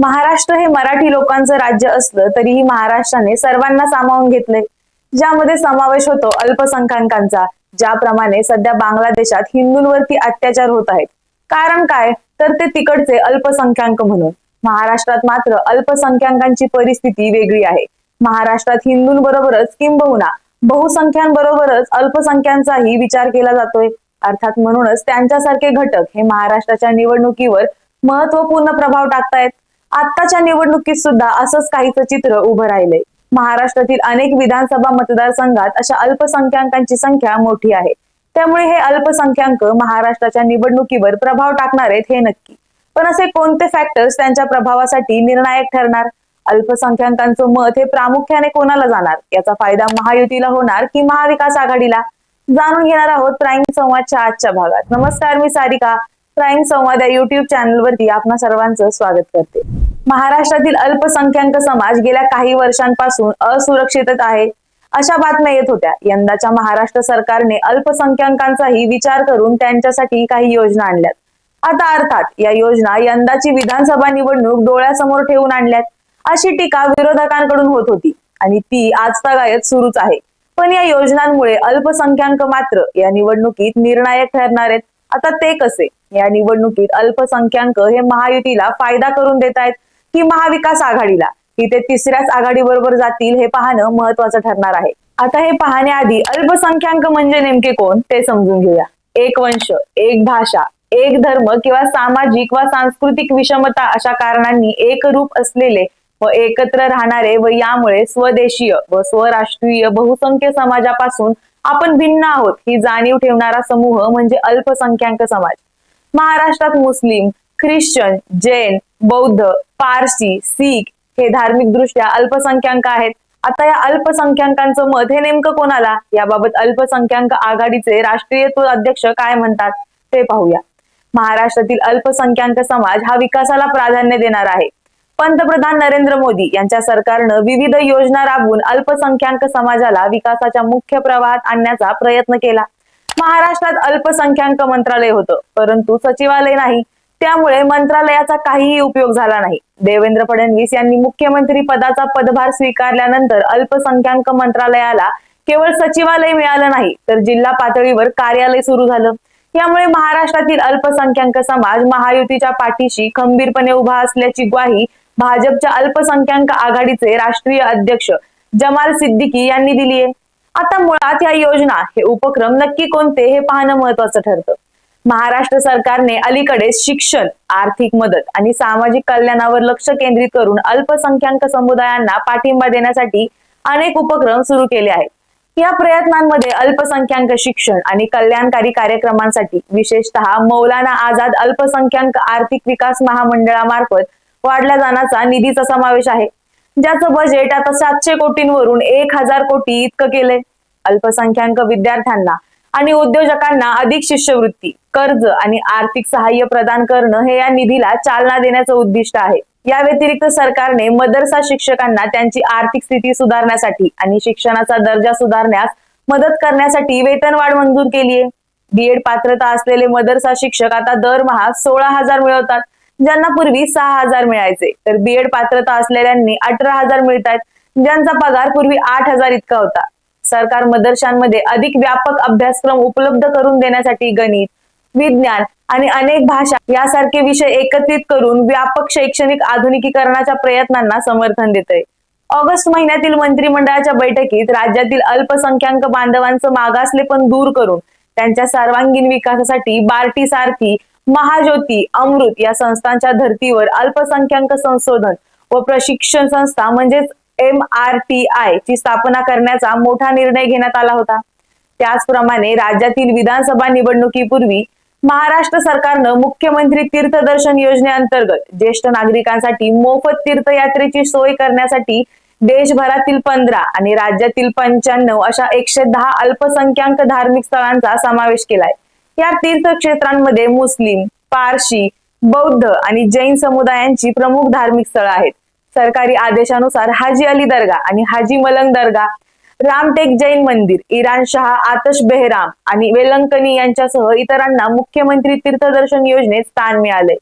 महाराष्ट्र हे मराठी लोकांचं राज्य असलं तरीही महाराष्ट्राने सर्वांना सामावून घेतलंय, ज्यामध्ये समावेश होतो अल्पसंख्याकांचा. ज्याप्रमाणे सध्या बांगलादेशात हिंदूंवरती अत्याचार होत आहेत. कारण काय, तर ते तिकडचे अल्पसंख्याक म्हणून. महाराष्ट्रात मात्र अल्पसंख्याकांची परिस्थिती वेगळी आहे. महाराष्ट्रात हिंदूंबरोबरच किंबहुना बहुसंख्यांबरोबरच अल्पसंख्यांचाही विचार केला जातोय. अर्थात म्हणूनच त्यांच्यासारखे घटक हे महाराष्ट्राच्या निवडणुकीवर महत्वपूर्ण प्रभाव टाकतायत. आत्ताच्या निवडणुकीत सुद्धा असंच काहीच चित्र उभं राहिलंय. महाराष्ट्रातील अनेक विधानसभा मतदारसंघात अशा अल्पसंख्याकांची संख्या मोठी आहे. त्यामुळे हे अल्पसंख्याक महाराष्ट्राच्या निवडणुकीवर प्रभाव टाकणार आहेत हे नक्की. पण असे कोणते फॅक्टर्स त्यांच्या प्रभावासाठी निर्णायक ठरणार? अल्पसंख्याकांचं मत हे प्रामुख्याने कोणाला जाणार? याचा फायदा महायुतीला होणार की महाविकास आघाडीला? जाणून घेणार आहोत प्राईम संवादच्या आजच्या भागात. नमस्कार, मी सारिका. प्राईम संवाद या युट्यूब चॅनलवरती आपणा सर्वांचं स्वागत करते. महाराष्ट्रातील अल्पसंख्याक समाज गेल्या काही वर्षांपासून असुरक्षितच आहे, अशा बातम्या येत होत्या. यंदाच्या महाराष्ट्र सरकारने अल्पसंख्याकांचाही विचार करून त्यांच्यासाठी काही योजना आणल्यात. आता अर्थात या योजना यंदाची विधानसभा निवडणूक डोळ्यासमोर ठेवून आणल्यात, अशी टीका विरोधकांकडून होत होती आणि ती आजतागायत सुरूच आहे. पण या योजनांमुळे अल्पसंख्याक मात्र या निवडणुकीत निर्णायक ठरणार आहेत. आता ते कसे? या निवडणुकीत अल्पसंख्याक हे महायुतीला फायदा करून देत आहेत की महाविकास आघाडीला? की ते तिसऱ्याच आघाडी बरोबर जातील हे पाहणं महत्वाचं ठरणार आहे. आता हे पाहण्याआधी अल्पसंख्याक म्हणजे नेमके कोण ते समजून घेऊया. एक वंश, एक भाषा, एक धर्म किंवा सामाजिक व सांस्कृतिक विषमता अशा कारणांनी एक रूप असलेले व एकत्र राहणारे व यामुळे स्वदेशीय व स्वराष्ट्रीय बहुसंख्य समाजापासून आपण भिन्न आहोत ही जाणीव ठेवणारा समूह म्हणजे अल्पसंख्याक समाज. महाराष्ट्रात मुस्लिम, ख्रिश्चन, जैन, बौद्ध, पारसी, सीख हे धार्मिक दृष्ट्या अल्पसंख्याक आहेत. आता या अल्पसंख्याकांचं मत हे नेमकं कोणाला? याबाबत अल्पसंख्याक आघाडीचे राष्ट्रीय अध्यक्ष काय म्हणतात ते पाहूया. महाराष्ट्रातील अल्पसंख्याक समाज हा विकासाला प्राधान्य देणार आहे. पंतप्रधान नरेंद्र मोदी यांच्या सरकारनं विविध योजना राबवून अल्पसंख्याक समाजाला विकासाच्या मुख्य प्रवाहात आणण्याचा प्रयत्न केला. महाराष्ट्रात अल्पसंख्याक मंत्रालय होतं, परंतु सचिवालय नाही. त्यामुळे मंत्रालयाचा काहीही उपयोग झाला नाही. देवेंद्र फडणवीस यांनी मुख्यमंत्री पदाचा पदभार स्वीकारल्यानंतर अल्पसंख्याक मंत्रालयाला केवळ सचिवालय मिळालं नाही, तर जिल्हा पातळीवर कार्यालय सुरू झालं. यामुळे महाराष्ट्रातील अल्पसंख्याक समाज महायुतीच्या पाठीशी खंबीरपणे उभा असल्याची ग्वाही भाजपच्या अल्पसंख्याक आघाडीचे राष्ट्रीय अध्यक्ष जमाल सिद्दीकी यांनी दिली आहे. आता मुळात या योजना, हे उपक्रम नक्की कोणते हे पाहणं महत्वाचं ठरतं. महाराष्ट्र सरकारने अलीकडेच शिक्षण, आर्थिक मदत आणि सामाजिक कल्याणावर लक्ष केंद्रित करून अल्पसंख्याक समुदायांना पाठिंबा देण्यासाठी अनेक उपक्रम सुरू केले आहेत. या प्रयत्नांमध्ये अल्पसंख्याक शिक्षण आणि कल्याणकारी कार्यक्रमांसाठी विशेषतः मौलाना आझाद अल्पसंख्याक आर्थिक विकास महामंडळामार्फत वाढल्या जाण्याचा निधीचा समावेश आहे, ज्याचं बजेट आता 700 कोटींवरून 1000 कोटी इतकं केलंय. अल्पसंख्याक विद्यार्थ्यांना आणि उद्योजकांना अधिक शिष्यवृत्ती, कर्ज आणि आर्थिक सहाय्य प्रदान करणं हे या निधीला चालना देण्याचं उद्दिष्ट आहे. या व्यतिरिक्त सरकारने मदरसा शिक्षकांना त्यांची आर्थिक स्थिती सुधारण्यासाठी आणि शिक्षणाचा दर्जा सुधारण्यास मदत करण्यासाठी वेतनवाढ मंजूर केली आहे. बीएड पात्रता असलेले मदरसा शिक्षक आता दरमहा 16,000 मिळवतात, ज्यांना पूर्वी 6,000 मिळायचे. तर बीएड पात्रता असलेल्यांनी 18,000 मिळतात, ज्यांचा पगार पूर्वी 8,000 इतका होता. सरकार मदरशांमध्ये अधिक व्यापक अभ्यासक्रम उपलब्ध करून देण्यासाठी गणित, विज्ञान आणि अनेक भाषा यासारखे विषय एकत्रित करून व्यापक शैक्षणिक आधुनिकीकरणाच्या प्रयत्नांना समर्थन देतंय. ऑगस्ट महिन्यातील मंत्रिमंडळाच्या बैठकीत राज्यातील अल्पसंख्याक बांधवांचं मागासलेपण दूर करून त्यांच्या सर्वांगीण विकासासाठी बार्टी सारखी, महाज्योती, अमृत या संस्थांच्या धर्तीवर अल्पसंख्याक संशोधन व प्रशिक्षण संस्था म्हणजेच MRTI ची स्थापना करण्याचा मोठा निर्णय घेण्यात आला होता. त्याचप्रमाणे राज्यातील विधानसभा निवडणुकीपूर्वी महाराष्ट्र सरकारनं मुख्यमंत्री तीर्थदर्शन योजनेअंतर्गत ज्येष्ठ नागरिकांसाठी मोफत तीर्थयात्रेची सोय करण्यासाठी देशभरातील 15 आणि राज्यातील 95 अशा 110 अल्पसंख्याक धार्मिक स्थळांचा समावेश केलाय. या तीर्थक्षेत्रांमध्ये मुस्लिम, पारशी, बौद्ध आणि जैन समुदायांची प्रमुख धार्मिक स्थळं आहेत. सरकारी आदेशानुसार हाजी अली दर्गा आणि हाजी मलंग दर्गा, रामटेक जैन मंदिर, इराण शहा आतश बेहराम आणि वेलंकनी यांच्यासह इतरांना मुख्यमंत्री तीर्थदर्शन योजनेत स्थान मिळाले.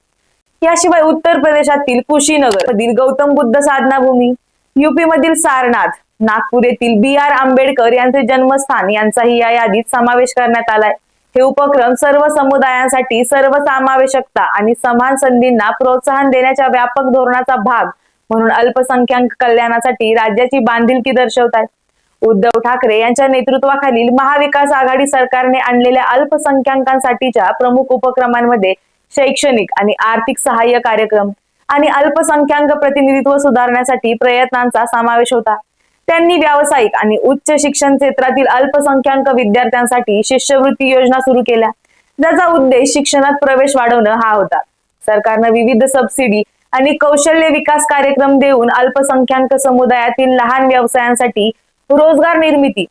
याशिवाय उत्तर प्रदेशातील कुशीनगर मधील गौतम बुद्ध साधना भूमी, युपी मधील सारनाथ, नागपूर येथील BR आंबेडकर यांचे जन्मस्थान यांचाही या यादीत समावेश करण्यात आलाय. हे उपक्रम सर्व समुदायांसाठी सर्वसमावेशकता आणि समान संधींना प्रोत्साहन देण्याच्या व्यापक धोरणाचा भाग म्हणून अल्पसंख्याक कल्याणासाठी राज्याची बांधिलकी दर्शवतात. उद्धव ठाकरे यांच्या नेतृत्वाखालील महाविकास आघाडी सरकारने आणलेल्या अल्पसंख्याकांसाठीच्या प्रमुख उपक्रमांमध्ये शैक्षणिक आणि आर्थिक सहाय्य कार्यक्रम आणि अल्पसंख्याक प्रतिनिधित्व सुधारण्यासाठी प्रयत्नांचा समावेश होता. त्यांनी व्यावसायिक आणि उच्च शिक्षण क्षेत्रातील अल्पसंख्याक विद्यार्थ्यांसाठी शिष्यवृत्ती योजना सुरू केल्या, ज्याचा उद्देश शिक्षणात प्रवेश वाढवणं हा होता. सरकारनं विविध सबसिडी आणि कौशल्य विकास कार्यक्रम देऊन अल्पसंख्याक समुदायातील लहान व्यवसायांसाठी रोजगार निर्मिती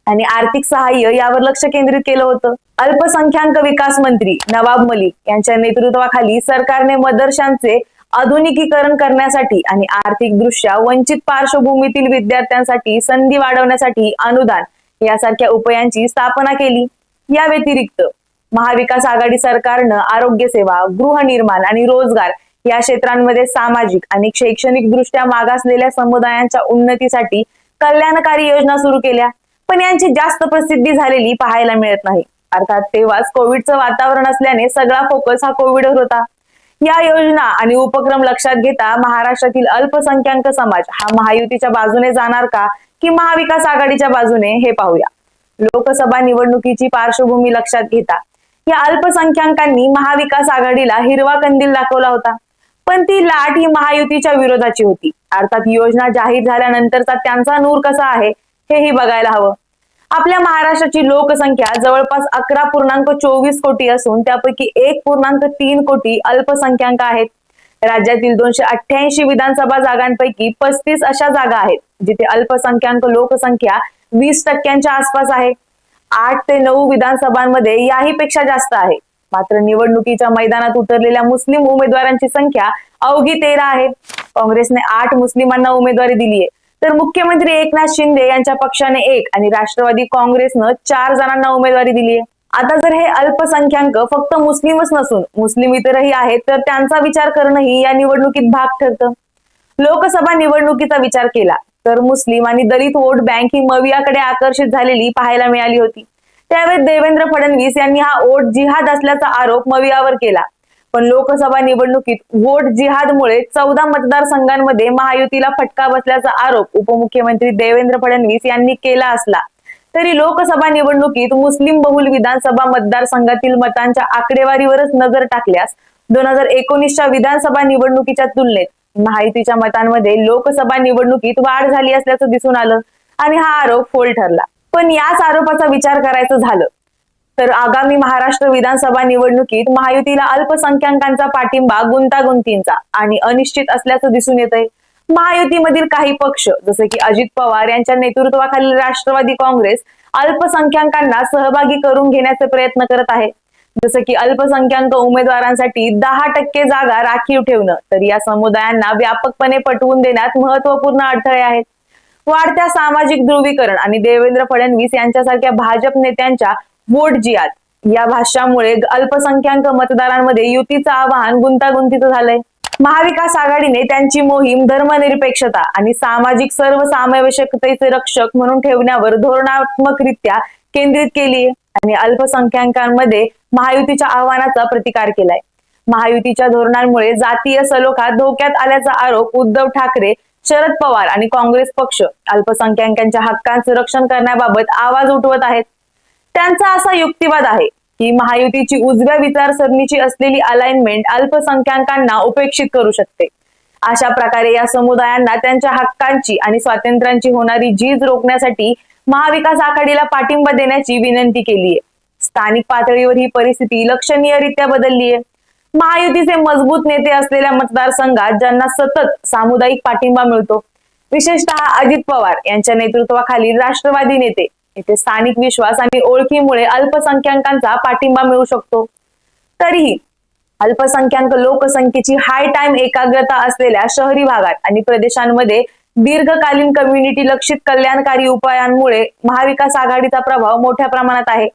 आणि आर्थिक सहाय्य यावर लक्ष केंद्रित केलं होतं. अल्पसंख्याक विकास मंत्री नवाब मलिक यांच्या नेतृत्वाखाली सरकारने मदरशांचे आधुनिकीकरण करण्यासाठी आणि आर्थिक दृष्ट्या वंचित पार्श्वभूमीतील विद्यार्थ्यांसाठी संधी वाढवण्यासाठी अनुदान यासारख्या उपायांची स्थापना केली. या व्यतिरिक्त महाविकास आघाडी सरकारनं आरोग्य सेवा, गृहनिर्माण आणि रोजगार या क्षेत्रांमध्ये सामाजिक आणि शैक्षणिक दृष्ट्या मागासलेल्या समुदायांच्या उन्नतीसाठी कल्याणकारी योजना सुरू केल्या, पण यांची जास्त प्रसिद्धी झालेली पाहायला मिळत नाही. अर्थात तेव्हाच कोविडचं वातावरण असल्याने सगळा फोकस हा कोविडवर होता. या योजना आणि उपक्रम लक्षात घेता महाराष्ट्रातील अल्पसंख्याक समाज हा महायुतीच्या बाजूने जाणार का की महाविकास आघाडीच्या बाजूने हे पाहूया. लोकसभा निवडणुकीची पार्श्वभूमी लक्षात घेता या अल्पसंख्याकांनी महाविकास आघाडीला हिरवा कंदील दाखवला होता, पण ती लाट ही महायुतीच्या विरोधाची होती. अर्थात योजना जाहीर झाल्यानंतरचा त्यांचा नूर कसा आहे हेही बघायला हवं. आपल्या महाराष्ट्राची लोकसंख्या जवळपास 11.24 कोटी असून त्यापैकी 1.3 कोटी अल्पसंख्याक आहेत. राज्यातील 288 विधानसभा जागांपैकी 35 अशा जागा आहेत जिथे अल्पसंख्याक लोकसंख्या 20% आसपास आहे. 8 ते 9 विधानसभांमध्ये याही पेक्षा जास्त आहे. मात्र निवडणुकीच्या मैदानात उतरलेल्या मुस्लिम उमेदवारांची संख्या अवघी 13 आहे. काँग्रेसने 8 मुस्लिमांना उमेदवारी दिली आहे, तर मुख्यमंत्री एकनाथ शिंदे यांच्या पक्षाने 1 आणि राष्ट्रवादी काँग्रेसनं 4 जणांना उमेदवारी दिली आहे. आता जर हे अल्पसंख्याक फक्त मुस्लिमच नसून मुस्लिम इतरही आहेत तर त्यांचा विचार करणंही या निवडणुकीत भाग ठरतं. लोकसभा निवडणुकीचा विचार केला तर मुस्लिम आणि दलित वोट बँक ही मवियाकडे आकर्षित झालेली पाहायला मिळाली होती. त्यावेळी देवेंद्र फडणवीस यांनी हा वोट जिहाद असल्याचा आरोप मवियावर केला, पण लोकसभा निवडणुकीत वोट जिहादमुळे 14 मतदारसंघांमध्ये महायुतीला फटका बसल्याचा आरोप उपमुख्यमंत्री देवेंद्र फडणवीस यांनी केला असला तरी लोकसभा निवडणुकीत मुस्लिम बहुल विधानसभा मतदारसंघातील मतांच्या आकडेवारीवरच नजर टाकल्यास 2019च्या विधानसभा निवडणुकीच्या तुलनेत महायुतीच्या मतांमध्ये लोकसभा निवडणुकीत वाढ झाली असल्याचं दिसून आलं आणि हा आरोप फोल ठरला. पण याच आरोपाचा विचार करायचं झालं तर आगामी महाराष्ट्र विधानसभा निवडणुकीत महायुतीला अल्पसंख्याकांचा पाठिंबा गुंतागुंतींचा आणि अनिश्चित असल्याचं दिसून येतंय. महायुतीमधील काही पक्ष जसे की अजित पवार यांच्या नेतृत्वाखालील राष्ट्रवादी काँग्रेस अल्पसंख्याकांना सहभागी करून घेण्याचे प्रयत्न करत आहे. जसं की अल्पसंख्याक उमेदवारांसाठी 10% जागा राखीव ठेवणं, तर या समुदायांना व्यापकपणे पटवून देण्यात महत्वपूर्ण अडथळे आहेत. वाढत्या सामाजिक ध्रुवीकरण आणि देवेंद्र फडणवीस यांच्यासारख्या भाजप नेत्यांच्या वोट जिहाद या भाष्यामुळे अल्पसंख्याक मतदारांमध्ये युतीचं आवाहन गुंतागुंतीचं झालंय. महाविकास आघाडीने त्यांची मोहीम धर्मनिरपेक्षता आणि सामाजिक सर्वसमावेशकतेचे रक्षक म्हणून ठेवण्यावर धोरणात्मकरित्या केंद्रित केली आहे आणि अल्पसंख्याकांमध्ये महायुतीच्या आव्हानाचा प्रतिकार केलाय. महायुतीच्या धोरणांमुळे जातीय सलोखा धोक्यात आल्याचा आरोप उद्धव ठाकरे, शरद पवार आणि काँग्रेस पक्ष अल्पसंख्याकांच्या हक्कांचे रक्षण करण्याबाबत आवाज उठवत आहेत. त्यांचा असा युक्तिवाद आहे की महायुतीची उजव्या विचारसरणीची असलेली अलाइनमेंट अल्पसंख्याकांना उपेक्षित करू शकते. अशा प्रकारे या समुदायांना त्यांच्या हक्कांची आणि स्वातंत्र्यांची होणारी झीज रोखण्यासाठी महाविकास आघाडीला पाठिंबा देण्याची विनंती केली आहे. स्थानिक पातळीवर ही परिस्थिती लक्षणीयरित्या बदलली आहे. महायुतीचे मजबूत नेते असलेल्या मतदारसंघात ज्यांना सतत सामुदायिक पाठिंबा मिळतो, विशेषतः अजित पवार यांच्या नेतृत्वाखालील राष्ट्रवादी नेते, येथे स्थानिक विश्वास आणि ओळखीमुळे अल्पसंख्याकांचा पाठिंबा मिळू शकतो. तरीही अल्पसंख्याक लोकसंख्येची हाय टाइम एकाग्रता असलेल्या शहरी भागात आणि प्रदेशांमध्ये दीर्घकालीन कम्युनिटी लक्षित कल्याणकारी उपायांमुळे महाविकास आघाडीचा प्रभाव मोठ्या प्रमाणात आहे.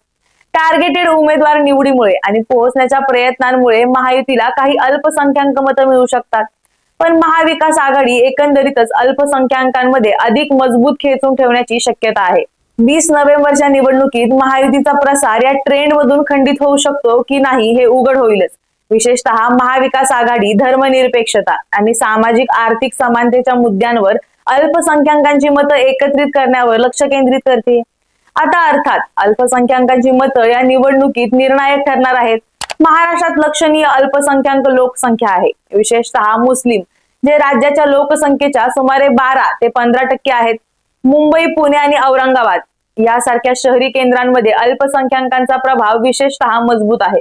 टार्गेटेड उमेदवार निवडीमुळे आणि पोहोचण्याच्या प्रयत्नांमुळे महायुतीला काही अल्पसंख्याक मतं मिळू शकतात. पण महाविकास आघाडी एकंदरीतच अल्पसंख्याकांमध्ये अधिक मजबूत खेचून ठेवण्याची शक्यता आहे. 20 नोव्हेंबरच्या निवडणुकीत महायुतीचा प्रसार या ट्रेंड मधून खंडित होऊ शकतो की नाही हे उघड होईलच. विशेषतः महाविकास आघाडी धर्मनिरपेक्षता आणि सामाजिक आर्थिक समानतेच्या मुद्द्यांवर अल्पसंख्याकांची मतं एकत्रित करण्यावर लक्ष केंद्रित करते. आता अर्थात अल्पसंख्याकांची मतं या निवडणुकीत निर्णायक ठरणार आहेत. महाराष्ट्रात लक्षणीय अल्पसंख्याक लोकसंख्या आहे, विशेषतः मुस्लिम, जे राज्याच्या लोकसंख्येच्या सुमारे 12 ते 15% आहेत. मुंबई, पुणे आणि औरंगाबाद यासारख्या शहरी केंद्रांमध्ये अल्पसंख्याकांचा प्रभाव विशेषतः मजबूत आहे,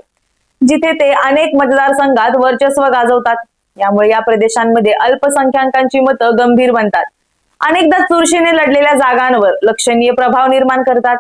जिथे ते अनेक मतदारसंघात वर्चस्व गाजवतात. यामुळे या प्रदेशांमध्ये अल्पसंख्याकांची मतं गंभीर बनतात, अनेकदा चुरशीने लढलेल्या जागांवर लक्षणीय प्रभाव निर्माण करतात.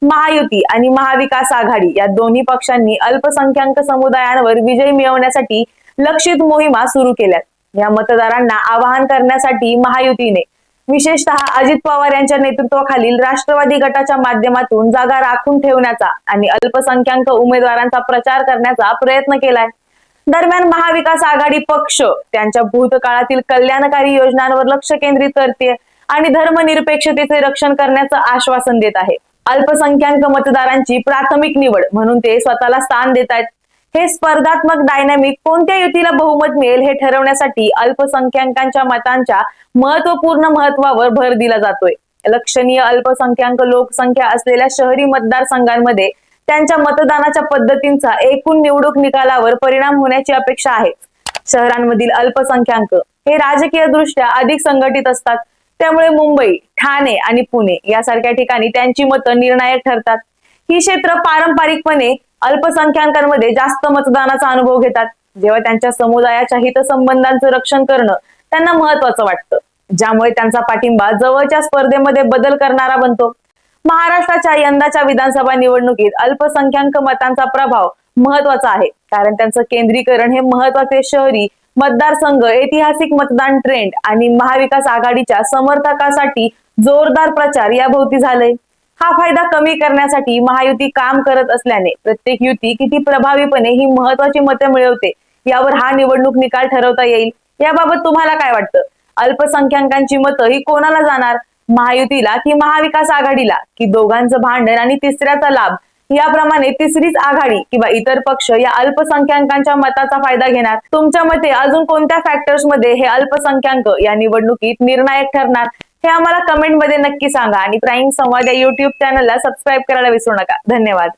महायुती आणि महाविकास आघाडी या दोन्ही पक्षांनी अल्पसंख्याक समुदायांवर विजय मिळवण्यासाठी लक्षित मोहिमा सुरू केल्यात. या मतदारांना आवाहन करण्यासाठी महायुतीने विशेषतः अजित पवार यांच्या नेतृत्वाखालील राष्ट्रवादी गटाच्या माध्यमातून जागा राखून ठेवण्याचा आणि अल्पसंख्याक उमेदवारांचा प्रचार करण्याचा प्रयत्न केलाय. दरम्यान महाविकास आघाडी पक्ष त्यांच्या भूतकाळातील कल्याणकारी योजनांवर लक्ष केंद्रित करते आणि धर्मनिरपेक्षतेचे रक्षण करण्याचं आश्वासन देत आहे. अल्पसंख्याक मतदारांची प्राथमिक निवड म्हणून ते स्वतःला स्थान देत आहेत. हे स्पर्धात्मक डायनामिक कोणत्या युतीला बहुमत मिळेल हे ठरवण्यासाठी अल्पसंख्याकांच्या मतांच्या महत्वपूर्ण महत्वावर भर दिला जातोय. लक्षणीय अल्पसंख्याक लोकसंख्या असलेल्या शहरी मतदारसंघांमध्ये त्यांच्या मतदानाच्या पद्धतींचा एकूण निवडणूक निकालावर परिणाम होण्याची अपेक्षा आहे. शहरांमधील अल्पसंख्याक हे राजकीय दृष्ट्या अधिक संघटित असतात, त्यामुळे मुंबई, ठाणे आणि पुणे यासारख्या ठिकाणी त्यांची मतं निर्णायक ठरतात. ही क्षेत्र पारंपरिकपणे अल्पसंख्याकांमध्ये जास्त मतदानाचा अनुभव घेतात, जेव्हा त्यांच्या समुदायाच्या हितसंबंधांचं रक्षण करणं त्यांना महत्वाचं वाटतं, ज्यामुळे त्यांचा पाठिंबा जवळच्या स्पर्धेमध्ये बदल करणारा बनतो. महाराष्ट्राच्या यंदाच्या विधानसभा निवडणुकीत अल्पसंख्याक मतांचा प्रभाव महत्वाचा आहे, कारण त्यांचं केंद्रीकरण हे महत्वाचे शहरी मतदारसंघ, ऐतिहासिक मतदान ट्रेंड आणि महाविकास आघाडीच्या समर्थकासाठी जोरदार प्रचार याभोवती झालंय. हा फायदा कमी करण्यासाठी महायुती काम करत असल्याने प्रत्येक युती किती प्रभावीपणे ही महत्वाची मतं मिळवते यावर हा निवडणूक निकाल ठरवता येईल. याबाबत तुम्हाला काय वाटतं? अल्पसंख्याकांची मतं ही कोणाला जाणार? महायुतीला की महाविकास आघाडीला, की दोघांचं भांडण आणि तिसऱ्याचा लाभ याप्रमाणे तिसरीच आघाडी किंवा इतर पक्ष या अल्पसंख्याकांच्या मताचा फायदा घेणार? तुमच्या मते अजून कोणत्या फॅक्टर्स मध्ये हे अल्पसंख्याक या निवडणुकीत निर्णायक ठरणार हे आम्हाला कमेंट मध्ये नक्की सांगा आणि प्राईम संवाद या युट्यूब चॅनलला सबस्क्राईब करायला विसरू नका. धन्यवाद.